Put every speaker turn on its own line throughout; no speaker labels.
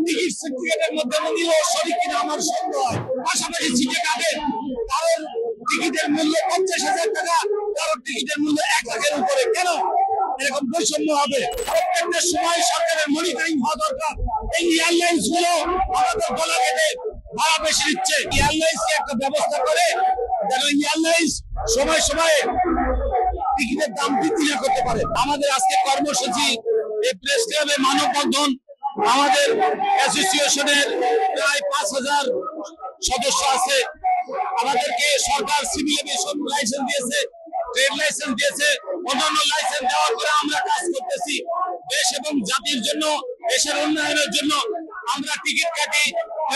Ticket সার্টিফিকেটের মধ্যে উনিও শরীর কিনা আমার সন্দেহ হয়। পাশাপাশি সিটে কাটে কারোর টিকিটের মূল্য 50,000 টাকা, কারোর টিকিটের মূল্য 1 লাখের উপরে। কেন এরকম বৈষম্য হবে? প্রত্যেকটা সময় সরকারের মনিটরিং হওয়া দরকার। এই এয়ারলাইন্স গুলো আমাদের গলা কেটে ভাড়া বেশি দিচ্ছে। এয়ারলাইন্স একটা ব্যবস্থা করে যেন এয়ারলাইন্স সময় সময় টিকিটের দাম বৃদ্ধি না করতে পারে। আমাদের আজকে কর্মসূচি এই প্রেস ক্লাবে মানববন্ধন। আমাদের অ্যাসোসিয়েশনের প্রায় 5,000 সদস্য আছে। আমাদেরকে সরকার সিভিল এভিয়েশন লাইসেন্স দিয়েছে, ট্রেড লাইসেন্স দিয়েছে, অন্যান্য লাইসেন্স দেওয়ার পরে আমরা কাজ করতেছি দেশ এবং জাতির জন্য, দেশের উন্নয়নের জন্য। আমরা টিকিট কাটি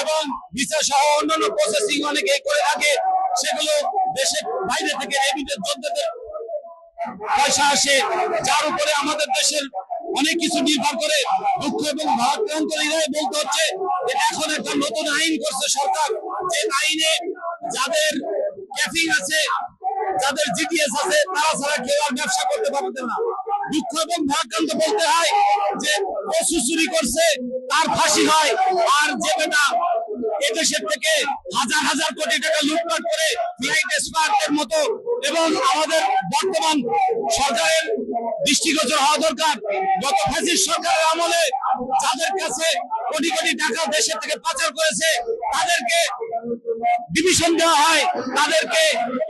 এবং ভিসা সহ অন্যান্য প্রসেসিং অনেকে করে থাকে। সেগুলো দেশের বাইরে থেকে এভিডেন্স যোদ্ধাদের পয়সা আসে, যার উপরে আমাদের দেশের অনেক কিছু নির্ভর করে। দুঃখ এবং ভারাক্রান্ত হৃদয়ে বলতে হচ্ছে যে এখন একটা নতুন আইন করছে সরকার, যে আইনে যাদের ক্যাফিং আছে, যাদের জিটিএস আছে, তারা ছাড়া কেউ আর ব্যবসা করতে পারবে না। দুঃখ এবং ভারাক্রান্ত বলতে হয় যে পশু চুরি করছে তার ফাঁসি হয়, আর যে বেটা এদেশের থেকে হাজার হাজার কোটি টাকা লুটপাট করে ফ্লাইট স্পার্কের মতো, এবং আমাদের বর্তমান সরকারের দৃষ্টিগোচর হওয়া দরকার গত ফ্যাসিস্ট সরকারের আমলে যাদের কাছে কোটি কোটি টাকা দেশের থেকে পাচার করেছে তাদেরকে ডিভিশন দেওয়া হয়, তাদেরকে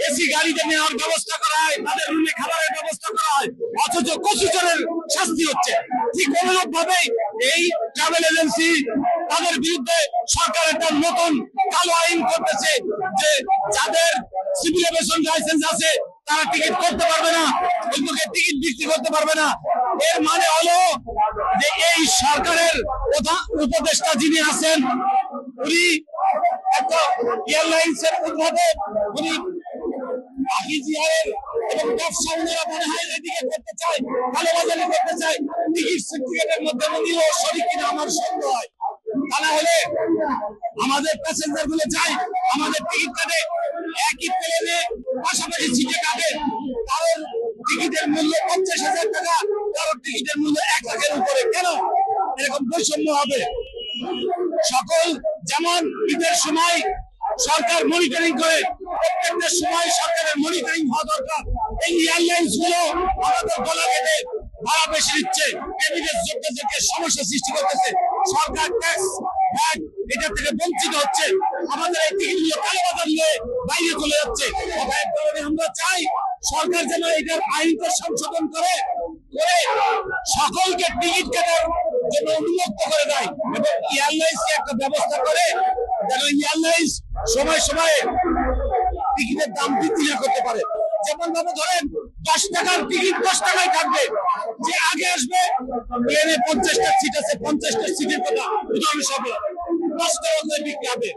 এসি গাড়িতে নেওয়ার ব্যবস্থা করা হয়, তাদের রুমে খাবারের ব্যবস্থা করা হয়, অথচ কচুচরের শাস্তি হচ্ছে। ঠিক অনুরূপ ভাবে এই ট্রাভেল এজেন্সি তাদের বিরুদ্ধে সরকার একটা নতুন কালো আইন করতেছে যে যাদের সিভিল এভিয়েশন লাইসেন্স আছে তারা টিকিট করতে পারবে না, অন্যকে টিকিট বিক্রি করতে পারবে না। এর মানে হলো যে এই সরকারের প্রধান উপদেষ্টা যিনি আছেন উনি একটা এয়ারলাইন্সের উদ্বোধন, উনি এবং ব্যবসা ওনারা মনে হয় এদিকে করতে চায়, কালোবাজারি করতে চায়। টিকিট সার্টিফিকেটের মধ্যে উনিও শরীর কিনা আমার সন্দেহ হয়। তা না হলে আমাদের প্যাসেঞ্জার গুলো যায়, আমাদের টিকিট কাটে, একই প্লেনে পাশাপাশি সিটে কাটে কারোর টিকিটের মূল্য 50,000 টাকা, কারোর টিকিটের মূল্য 1 লাখের উপরে। কেন এরকম বৈষম্য হবে? সকল যেমন ঈদের সময় সরকার মনিটরিং করে, প্রত্যেকটা সময় সরকারের মনিটরিং হওয়া দরকার। এই এয়ারলাইন্স গুলো আমাদের গলা কেটে ভাড়া বেশি দিচ্ছে, এভিডেন্স যোদ্ধাদেরকে সমস্যা সৃষ্টি করতেছে। সরকার ট্যাক্স ভ্যাট এটা থেকে বঞ্চিত হচ্ছে। আমাদের এই টিকিটগুলো কালোবাজার নিয়ে বাইরে চলে যাচ্ছে। আমরা চাই সরকার যেন এটার আইনটা সংশোধন করে সকলকে টিকিট কাটার জন্য উন্মুক্ত করে দেয়, এবং এয়ারলাইন্সকে একটা ব্যবস্থা করে যেন এয়ারলাইন্স সময় সময় টিকিটের দাম বৃদ্ধি না করতে পারে। যেমন ভাবে ধরেন 10 টাকার টিকিট 10 টাকায় থাকবে, যে আগে আসবে প্লেনে 50টা সিট আছে, 50টা সিটের কথা উদাহরণস্বরূপ 10 টাকা করে বিক্রি হবে।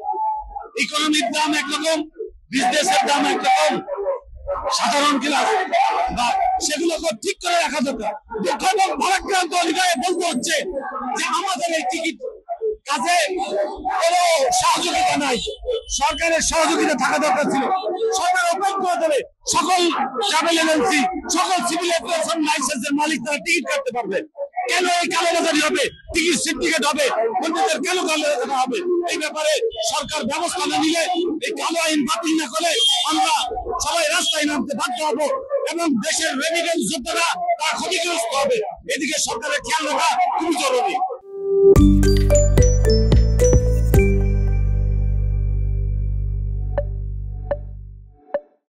ইকোনমিক দাম একরকম, বিজনেসের দাম একরকম, সাধারণ ক্লাস বা সেগুলো ঠিক করে রাখা দরকার। দুঃখ এবং ভারাক্রান্ত হৃদয়ে বলতে হচ্ছে যে আমাদের এই টিকিট কাজে কোনো সহযোগিতা নাই, সরকারের সহযোগিতা থাকা দরকার ছিল। সরকার ওপেন করে দেবে, সকল ট্রাভেল এজেন্সি, সকল সিভিল এভিয়েশন লাইসেন্সের মালিক তারা টিকিট কাটতে পারবে। কেন এই কালোবাজারি হবে? টিকিট সার্টিফিকেট হবে, অন্যদের কেন কালোবাজারি হবে? এই ব্যাপারে সরকার ব্যবস্থা না নিলে, এই কালো আইন বাতিল না করে আমরা সবাই রাস্তায় নামতে বাধ্য হব, এবং দেশের রেমিটেন্স যোদ্ধারা তারা ক্ষতিগ্রস্ত হবে। এদিকে সরকারের খেয়াল রাখা খুবই জরুরি।